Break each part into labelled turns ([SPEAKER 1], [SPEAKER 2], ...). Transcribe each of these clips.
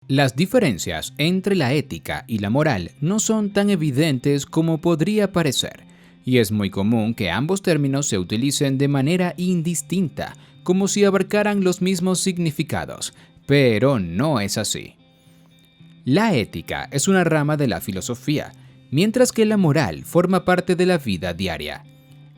[SPEAKER 1] Las diferencias entre la ética y la moral no son tan evidentes como podría parecer, y es muy común que ambos términos se utilicen de manera indistinta, como si abarcaran los mismos significados, pero no es así. La ética es una rama de la filosofía, mientras que la moral forma parte de la vida diaria.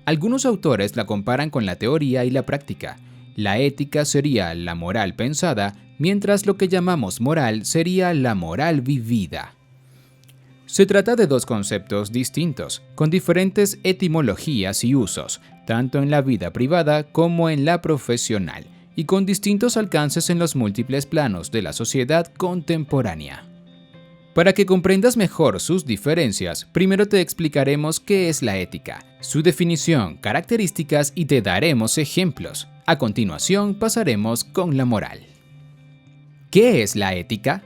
[SPEAKER 1] Algunos autores la comparan con la teoría y la práctica. La ética sería la moral pensada, mientras lo que llamamos moral sería la moral vivida. Se trata de dos conceptos distintos, con diferentes etimologías y usos, tanto en la vida privada como en la profesional, y con distintos alcances en los múltiples planos de la sociedad contemporánea. Para que comprendas mejor sus diferencias, primero te explicaremos qué es la ética, su definición, características y te daremos ejemplos. A continuación pasaremos con la moral. ¿Qué es la ética?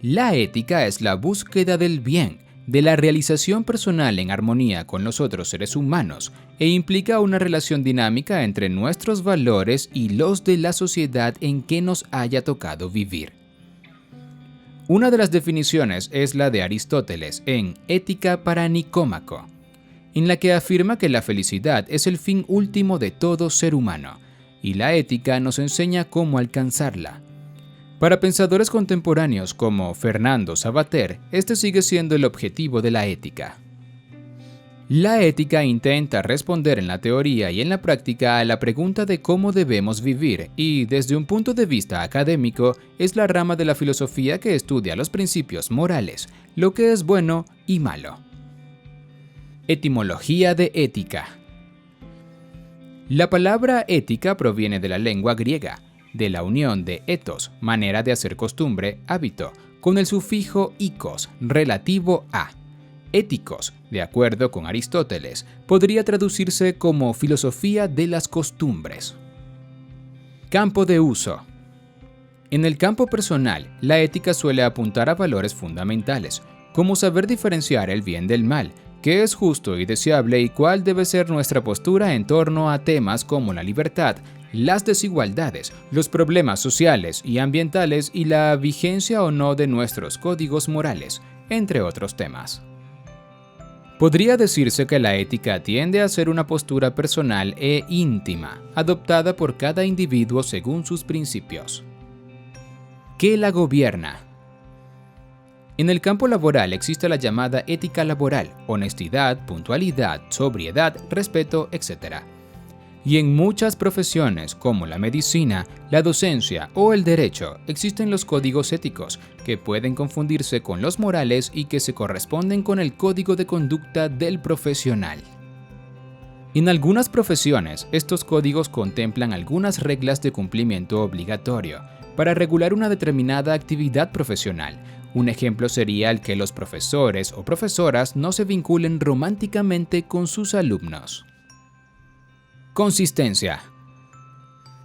[SPEAKER 1] La ética es la búsqueda del bien, de la realización personal en armonía con los otros seres humanos e implica una relación dinámica entre nuestros valores y los de la sociedad en que nos haya tocado vivir. Una de las definiciones es la de Aristóteles en Ética para Nicómaco, en la que afirma que la felicidad es el fin último de todo ser humano, y la ética nos enseña cómo alcanzarla. Para pensadores contemporáneos como Fernando Savater, este sigue siendo el objetivo de la ética. La ética intenta responder en la teoría y en la práctica a la pregunta de cómo debemos vivir y, desde un punto de vista académico, es la rama de la filosofía que estudia los principios morales, lo que es bueno y malo. Etimología de ética. La palabra ética proviene de la lengua griega, de la unión de ethos, manera de hacer costumbre, hábito, con el sufijo ikos, relativo a. Éticos, de acuerdo con Aristóteles, podría traducirse como filosofía de las costumbres. Campo de uso. En el campo personal, la ética suele apuntar a valores fundamentales, como saber diferenciar el bien del mal, qué es justo y deseable y cuál debe ser nuestra postura en torno a temas como la libertad, las desigualdades, los problemas sociales y ambientales y la vigencia o no de nuestros códigos morales, entre otros temas. Podría decirse que la ética tiende a ser una postura personal e íntima, adoptada por cada individuo según sus principios. ¿Qué la gobierna? En el campo laboral existe la llamada ética laboral, honestidad, puntualidad, sobriedad, respeto, etc. Y en muchas profesiones, como la medicina, la docencia o el derecho, existen los códigos éticos, que pueden confundirse con los morales y que se corresponden con el código de conducta del profesional. En algunas profesiones, estos códigos contemplan algunas reglas de cumplimiento obligatorio para regular una determinada actividad profesional. Un ejemplo sería el que los profesores o profesoras no se vinculen románticamente con sus alumnos. Consistencia.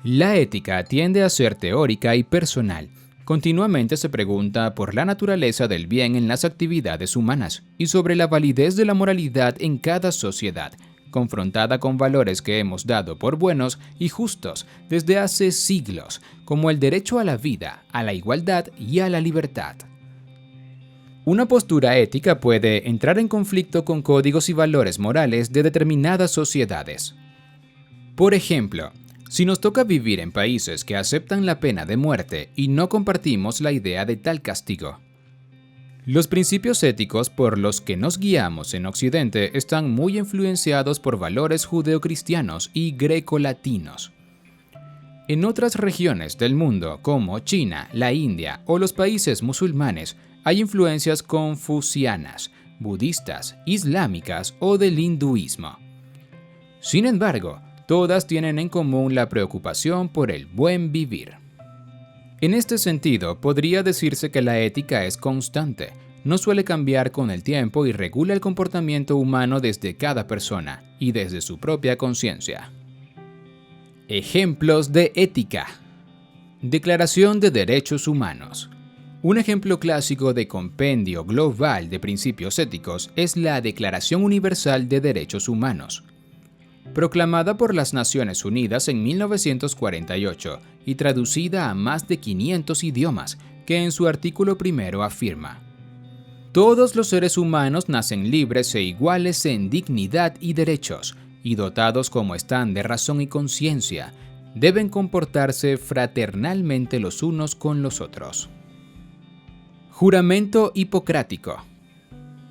[SPEAKER 1] La ética tiende a ser teórica y personal. Continuamente se pregunta por la naturaleza del bien en las actividades humanas y sobre la validez de la moralidad en cada sociedad, confrontada con valores que hemos dado por buenos y justos desde hace siglos, como el derecho a la vida, a la igualdad y a la libertad. Una postura ética puede entrar en conflicto con códigos y valores morales de determinadas sociedades. Por ejemplo, si nos toca vivir en países que aceptan la pena de muerte y no compartimos la idea de tal castigo. Los principios éticos por los que nos guiamos en Occidente están muy influenciados por valores judeocristianos y grecolatinos. En otras regiones del mundo, como China, la India o los países musulmanes, hay influencias confucianas, budistas, islámicas o del hinduismo. Sin embargo, todas tienen en común la preocupación por el buen vivir. En este sentido, podría decirse que la ética es constante, no suele cambiar con el tiempo y regula el comportamiento humano desde cada persona y desde su propia conciencia. Ejemplos de ética. Declaración de Derechos Humanos. Un ejemplo clásico de compendio global de principios éticos es la Declaración Universal de Derechos Humanos. proclamada por las Naciones Unidas en 1948 y traducida a más de 500 idiomas, que en su artículo primero afirma: todos los seres humanos nacen libres e iguales en dignidad y derechos, y dotados como están de razón y conciencia, deben comportarse fraternalmente los unos con los otros. Juramento hipocrático.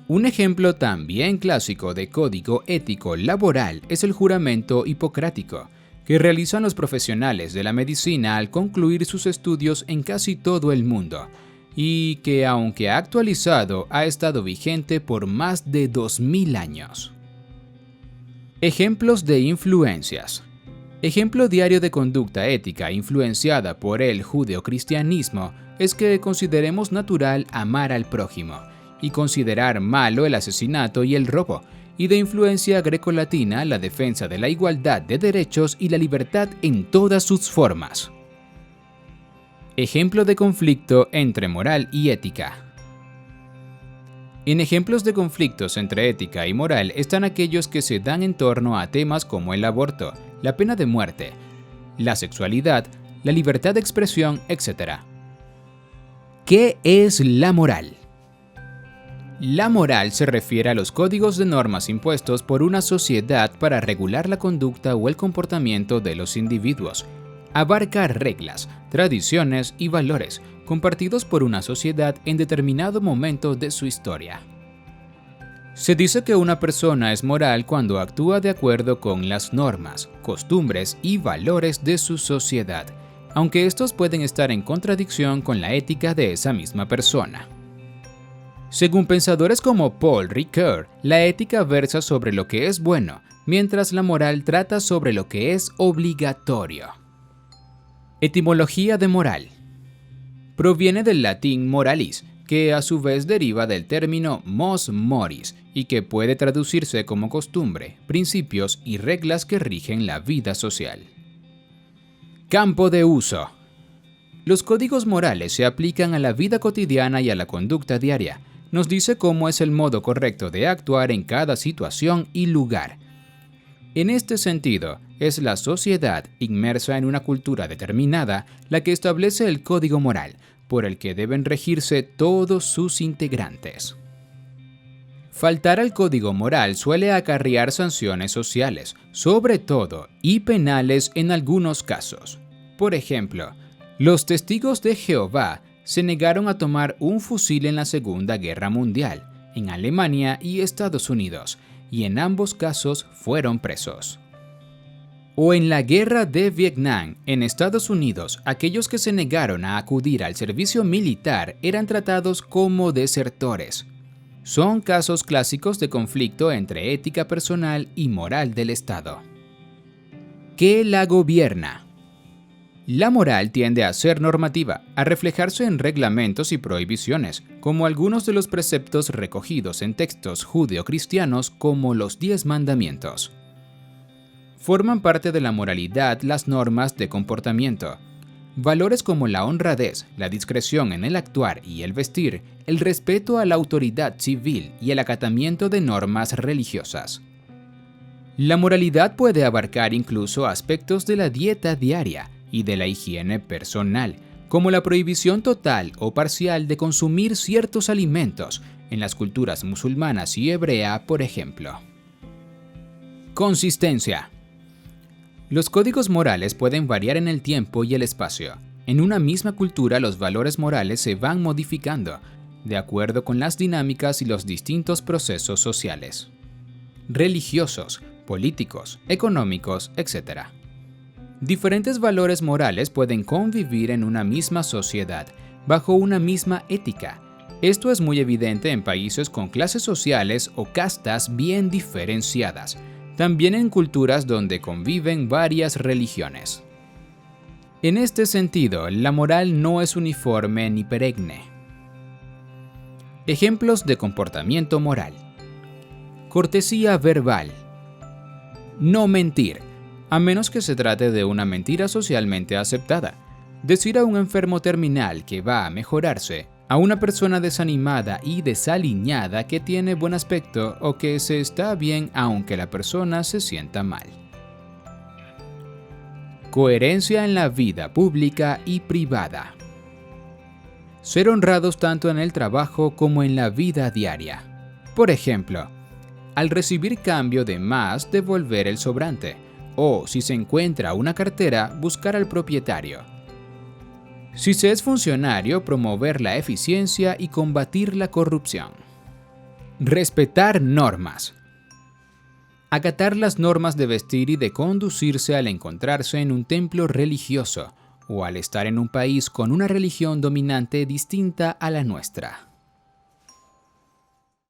[SPEAKER 1] Un ejemplo también clásico de código ético laboral es el juramento hipocrático, que realizan los profesionales de la medicina al concluir sus estudios en casi todo el mundo, y que, aunque actualizado, ha estado vigente por más de 2000 años. Ejemplos de influencias. Ejemplo diario de conducta ética influenciada por el judeocristianismo es que consideremos natural amar al prójimo y considerar malo el asesinato y el robo, y de influencia grecolatina la defensa de la igualdad de derechos y la libertad en todas sus formas. Ejemplo de conflicto entre moral y ética. En ejemplos de conflictos entre ética y moral están aquellos que se dan en torno a temas como el aborto, la pena de muerte, la sexualidad, la libertad de expresión, etc. ¿Qué es la moral? La moral se refiere a los códigos de normas impuestos por una sociedad para regular la conducta o el comportamiento de los individuos. Abarca reglas, tradiciones y valores compartidos por una sociedad en determinado momento de su historia. Se dice que una persona es moral cuando actúa de acuerdo con las normas, costumbres y valores de su sociedad, aunque estos pueden estar en contradicción con la ética de esa misma persona. Según pensadores como Paul Ricoeur, la ética versa sobre lo que es bueno, mientras la moral trata sobre lo que es obligatorio. Etimología de moral. Proviene del latín moralis, que a su vez deriva del término mos moris y que puede traducirse como costumbre, principios y reglas que rigen la vida social. Campo de uso. Los códigos morales se aplican a la vida cotidiana y a la conducta diaria. Nos dice cómo es el modo correcto de actuar en cada situación y lugar. En este sentido, es la sociedad, inmersa en una cultura determinada, la que establece el código moral, por el que deben regirse todos sus integrantes. Faltar al código moral suele acarrear sanciones sociales, sobre todo, y penales en algunos casos. Por ejemplo, los testigos de Jehová se negaron a tomar un fusil en la Segunda Guerra Mundial, en Alemania y Estados Unidos, y en ambos casos fueron presos. O en la Guerra de Vietnam, en Estados Unidos, aquellos que se negaron a acudir al servicio militar eran tratados como desertores. Son casos clásicos de conflicto entre ética personal y moral del Estado. ¿Qué la gobierna? La moral tiende a ser normativa, a reflejarse en reglamentos y prohibiciones, como algunos de los preceptos recogidos en textos judeocristianos como los 10 mandamientos. Forman parte de la moralidad las normas de comportamiento. Valores como la honradez, la discreción en el actuar y el vestir, el respeto a la autoridad civil y el acatamiento de normas religiosas. La moralidad puede abarcar incluso aspectos de la dieta diaria y de la higiene personal, como la prohibición total o parcial de consumir ciertos alimentos en las culturas musulmanas y hebrea, por ejemplo. Consistencia. Los códigos morales pueden variar en el tiempo y el espacio. En una misma cultura, los valores morales se van modificando, de acuerdo con las dinámicas y los distintos procesos sociales, religiosos, políticos, económicos, etc. Diferentes valores morales pueden convivir en una misma sociedad, bajo una misma ética. Esto es muy evidente en países con clases sociales o castas bien diferenciadas, también en culturas donde conviven varias religiones. En este sentido, la moral no es uniforme ni perenne. Ejemplos de comportamiento moral. Cortesía verbal. No mentir, a menos que se trate de una mentira socialmente aceptada. Decir a un enfermo terminal que va a mejorarse, a una persona desanimada y desaliñada que tiene buen aspecto o que se está bien aunque la persona se sienta mal. Coherencia en la vida pública y privada. Ser honrados tanto en el trabajo como en la vida diaria. Por ejemplo, al recibir cambio de más, devolver el sobrante. O, si se encuentra una cartera, buscar al propietario. Si se es funcionario, promover la eficiencia y combatir la corrupción. Respetar normas. Acatar las normas de vestir y de conducirse al encontrarse en un templo religioso o al estar en un país con una religión dominante distinta a la nuestra.